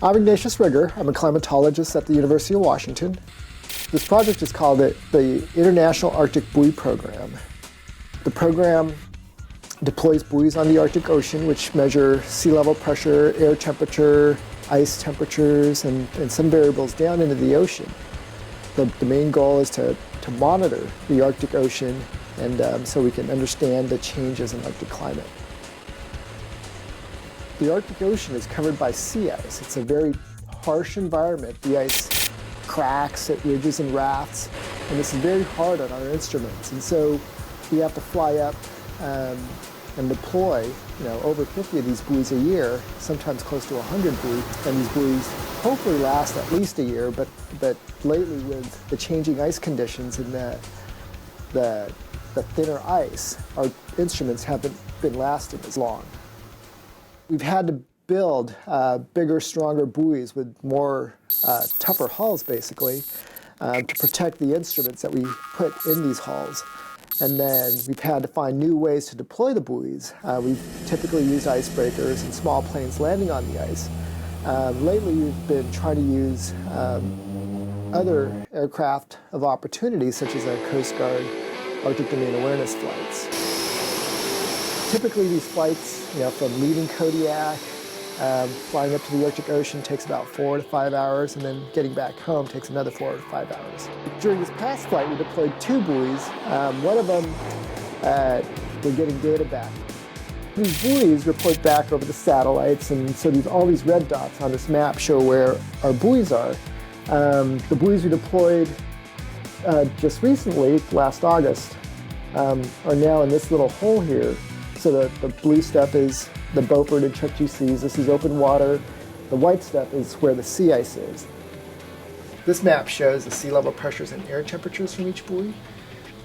I'm Ignatius Rigger. I'm a climatologist at the University of Washington. This project is called the International Arctic Buoy Program. The program deploys buoys on the Arctic Ocean, which measure sea level pressure, air temperature, ice temperatures, and some variables down into the ocean. The main goal is to monitor the Arctic Ocean and so we can understand the changes in Arctic climate. The Arctic Ocean is covered by sea ice. It's a very harsh environment. The ice cracks at ridges and rafts, and this is very hard on our instruments. And so we have to fly up and deploy, over 50 of these buoys a year, sometimes close to 100 buoys. And these buoys hopefully last at least a year, but lately with the changing ice conditions and the thinner ice, our instruments haven't been lasting as long. We've had to build bigger, stronger buoys with more tougher hulls, basically, to protect the instruments that we put in these hulls. And then we've had to find new ways to deploy the buoys. We've typically used icebreakers and small planes landing on the ice. Lately, we've been trying to use other aircraft of opportunity, such as our Coast Guard Arctic Domain Awareness flights. Typically, these flights, from leaving Kodiak, flying up to the Arctic Ocean takes about 4 to 5 hours, and then getting back home takes another 4 to 5 hours. During this past flight, we deployed 2 buoys. One of them, we're getting data back. These buoys report back over the satellites, and so all these red dots on this map show where our buoys are. The buoys we deployed just recently, last August, are now in this little hole here. So the blue stuff is the Beaufort and Chukchi Seas. This is open water. The white stuff is where the sea ice is. This map shows the sea level pressures and air temperatures from each buoy.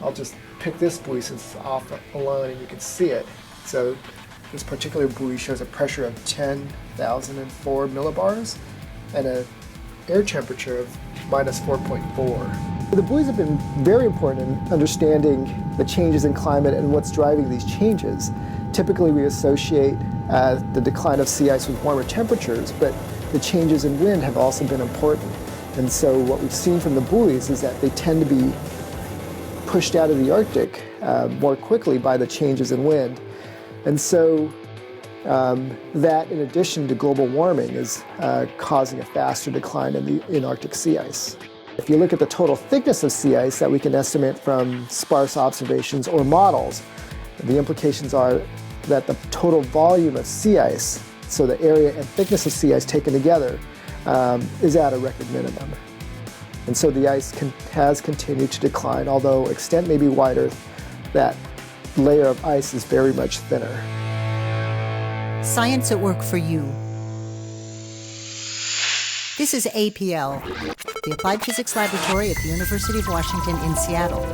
I'll just pick this buoy since it's off alone and you can see it. So this particular buoy shows a pressure of 10,004 millibars and an air temperature of minus 4.4. The buoys have been very important in understanding the changes in climate and what's driving these changes. Typically, we associate the decline of sea ice with warmer temperatures, but the changes in wind have also been important. And so what we've seen from the buoys is that they tend to be pushed out of the Arctic more quickly by the changes in wind. And so that, in addition to global warming, is causing a faster decline in Arctic sea ice. If you look at the total thickness of sea ice that we can estimate from sparse observations or models, the implications are that the total volume of sea ice, so the area and thickness of sea ice taken together, is at a record minimum. And so the ice has continued to decline, although extent may be wider, that layer of ice is very much thinner. Science at work for you. This is APL, the Applied Physics Laboratory at the University of Washington in Seattle.